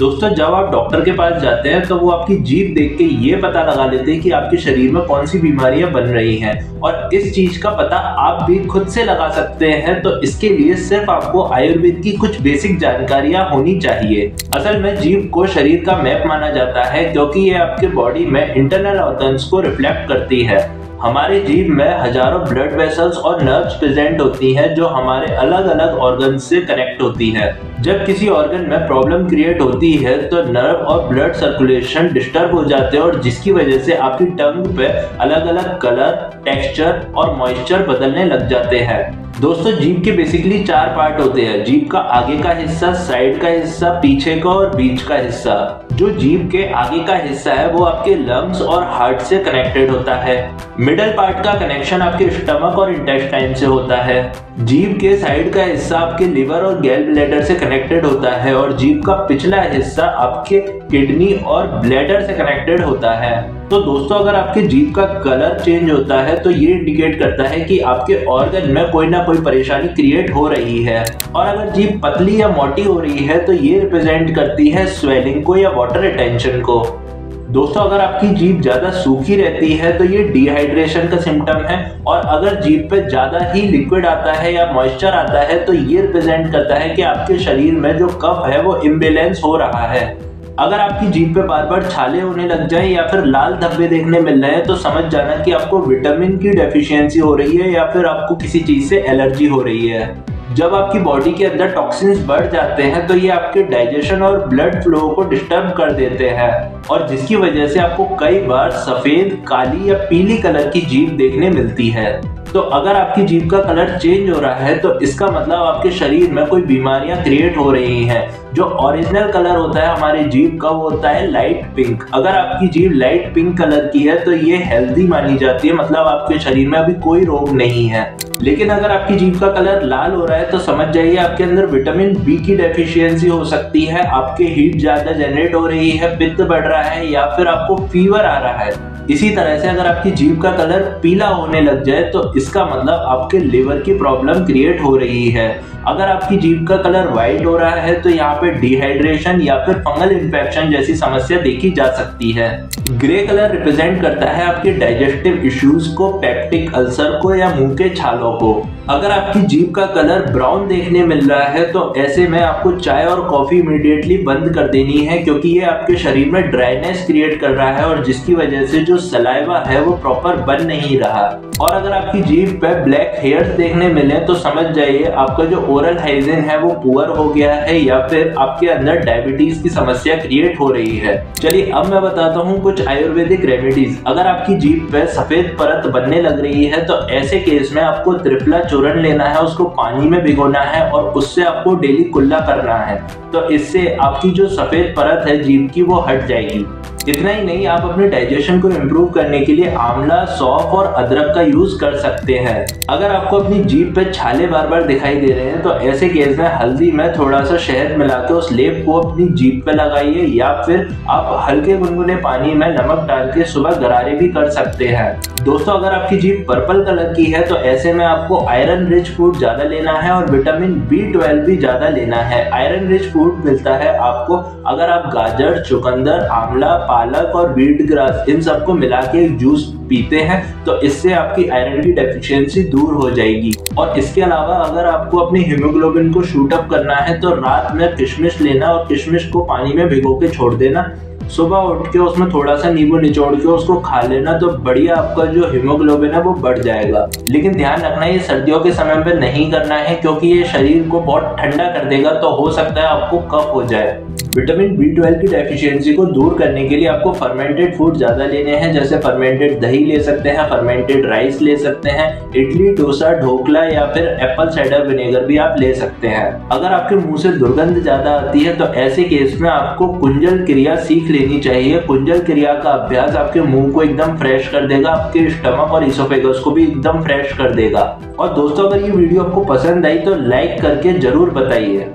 दोस्तों, जब आप डॉक्टर के पास जाते हैं तो वो आपकी जीभ देख के ये पता लगा लेते हैं कि आपके शरीर में कौन सी बीमारियां बन रही हैं, और इस चीज का पता आप भी खुद से लगा सकते हैं। तो इसके लिए सिर्फ आपको आयुर्वेद की कुछ बेसिक जानकारियां होनी चाहिए। असल में जीभ को शरीर का मैप माना जाता है, क्योंकि ये आपके बॉडी में इंटरनल ऑर्गन्स को रिफ्लेक्ट करती है। हमारे जीभ में हजारों ब्लड वेसल्स और नर्व्स प्रेजेंट होती हैं, जो हमारे अलग अलग ऑर्गन से कनेक्ट होती है। जब किसी ऑर्गन में प्रॉब्लम क्रिएट होती है तो नर्व और ब्लड सर्कुलेशन डिस्टर्ब हो जाते हैं, और जिसकी वजह से आपकी टंग पे अलग अलग कलर, टेक्सचर और मॉइस्चर बदलने लग जाते हैं। दोस्तों, जीभ के बेसिकली 4 पार्ट होते हैं। जीभ का आगे का हिस्सा, साइड का हिस्सा, पीछे का और बीच का हिस्सा। जो जीभ के आगे का हिस्सा है वो आपके लंग्स और हार्ट से कनेक्टेड होता है। मिडल पार्ट का कनेक्शन आपके स्टमक और इंटेस्टाइन से होता है। जीभ के साइड का हिस्सा आपके लिवर और गैल ब्लैडर से कनेक्टेड होता है, और जीभ का पिछला हिस्सा आपके किडनी और ब्लैडर से कनेक्टेड होता है। तो दोस्तों, अगर आपके जीभ का कलर चेंज होता है तो ये इंडिकेट करता है कि आपके ऑर्गन में कोई ना कोई परेशानी क्रिएट हो रही है। और अगर जीभ पतली या मोटी हो रही है तो ये रिप्रेजेंट करती है स्वेलिंग को या वाटर रिटेंशन को। दोस्तों, अगर आपकी जीभ ज्यादा सूखी रहती है तो ये डिहाइड्रेशन का सिम्टम है, और अगर जीभ पे ज्यादा ही लिक्विड आता है या मॉइस्चर आता है तो ये रिप्रेजेंट करता है कि आपके शरीर में जो कफ है वो इम्बैलेंस हो रहा है। अगर आपकी जीभ पे बार बार छाले होने लग जाए या फिर लाल धब्बे देखने मिल रहे हैं तो समझ जाना कि आपको विटामिन की डेफिशिएंसी हो रही है या फिर आपको किसी चीज से एलर्जी हो रही है। जब आपकी बॉडी के अंदर टॉक्सिन्स बढ़ जाते हैं तो ये आपके डाइजेशन और ब्लड फ्लो को डिस्टर्ब कर देते हैं, और जिसकी वजह से आपको कई बार सफेद, काली या पीली कलर की जीभ देखने मिलती है। तो अगर आपकी जीभ का कलर चेंज हो रहा है तो इसका मतलब आपके शरीर में कोई बीमारियां क्रिएट हो रही हैं। जो ओरिजिनल कलर होता है हमारी जीभ का वो होता है लाइट पिंक। अगर आपकी जीभ लाइट पिंक कलर की है तो ये हेल्दी मानी जाती है, मतलब आपके शरीर में अभी कोई रोग नहीं है। लेकिन अगर आपकी जीभ का कलर लाल हो रहा है तो समझ जाइए आपके अंदर विटामिन बी की डेफिशिएंसी हो सकती है, आपके हीट ज्यादा जनरेट हो रही है, पित्त बढ़ रहा है या फिर आपको फीवर आ रहा है। इसी तरह से अगर आपकी जीभ का कलर पीला होने लग जाए तो इसका मतलब आपके लिवर की प्रॉब्लम क्रिएट हो रही है। अगर आपकी जीभ का कलर व्हाइट हो रहा है तो यहाँ पे डिहाइड्रेशन या फिर फंगल इन्फेक्शन जैसी समस्या देखी जा सकती है। ग्रे कलर रिप्रेजेंट करता है आपके डाइजेस्टिव इश्यूज को, पेप्टिक अल्सर को या मुंह के छालों को। अगर आपकी जीभ का कलर ब्राउन देखने मिल रहा है तो ऐसे में आपको चाय और कॉफी इमीडिएटली बंद कर देनी है, क्योंकि ये आपके शरीर में ड्राइनेस क्रिएट कर रहा है, और जिसकी वजह से जो सलाइवा है वो प्रॉपर बन नहीं रहा। और अगर आपकी जीभ पे ब्लैक हेयर्स देखने मिले तो समझ जाइए आपका जो ओरल हाइजीन है वो पुअर हो गया है, या फिर आपके अंदर डायबिटीज की समस्या क्रिएट हो रही है। चलिए अब मैं बताता हूँ कुछ आयुर्वेदिक रेमेडीज। अगर आपकी जीभ पे सफेद परत बनने लग रही है तो ऐसे केस में आपको त्रिफला चूर्ण लेना है, उसको पानी में भिगोना है और उससे आपको डेली कुल्ला करना है। तो इससे आपकी जो सफेद परत है जीभ की वो हट जाएगी। इतना ही नहीं, आप अपने डाइजेशन को इम्प्रूव करने के लिए आंवला, सौंफ और अदरक का यूज कर सकते हैं। अगर आपको अपनी जीभ पे छाले बार बार दिखाई दे रहे हैं तो ऐसे केस में हल्दी में थोड़ा सा शहद मिला के उस लेप को अपनी जीभ पे लगाइए, या फिर आप हल्के गुनगुने पानी में नमक डाल के सुबह गरारे भी कर सकते हैं। दोस्तों, अगर आपकी जीभ पर्पल कलर की है तो ऐसे में आपको आयरन रिच फूड ज्यादा लेना है और विटामिन B12 भी ज्यादा लेना है। आयरन रिच फूड मिलता है आपको अगर आप गाजर, चुकंदर, आंवला, पालक और व्हीट ग्रास इन सबको मिला के जूस पीते हैं तो इससे आपकी आयरन की डेफिशिएंसी दूर हो जाएगी। और इसके अलावा अगर आपको अपनी हीमोग्लोबिन को शूट अप करना है तो रात में किशमिश लेना और किशमिश को पानी में भिगो के छोड़ देना, सुबह उठ के उसमें थोड़ा सा नींबू निचोड़ के उसको खा लेना, तो बढ़िया आपका जो हीमोग्लोबिन है वो बढ़ जाएगा। लेकिन ध्यान रखना ये सर्दियों के समय पे नहीं करना है, क्योंकि ये शरीर को बहुत ठंडा कर देगा, तो हो सकता है आपको कफ हो जाए। विटामिन B12 की डेफिशिएंसी को दूर करने के लिए आपको फर्मेंटेड फूड ज्यादा लेने हैं, जैसे फर्मेंटेड दही ले सकते हैं, फर्मेंटेड राइस ले सकते हैं, इडली, डोसा, ढोकला या फिर एप्पल साइडर विनेगर भी आप ले सकते हैं। अगर आपके मुंह से दुर्गंध ज्यादा आती है तो ऐसे केस में आपको कुंजल क्रिया सीख लेनी चाहिए। कुंजल क्रिया का अभ्यास आपके मुंह को एकदम फ्रेश कर देगा, आपके स्टमक और इसोफेगस को भी एकदम फ्रेश कर देगा। और दोस्तों, अगर ये वीडियो आपको पसंद आई तो लाइक करके जरूर बताइए।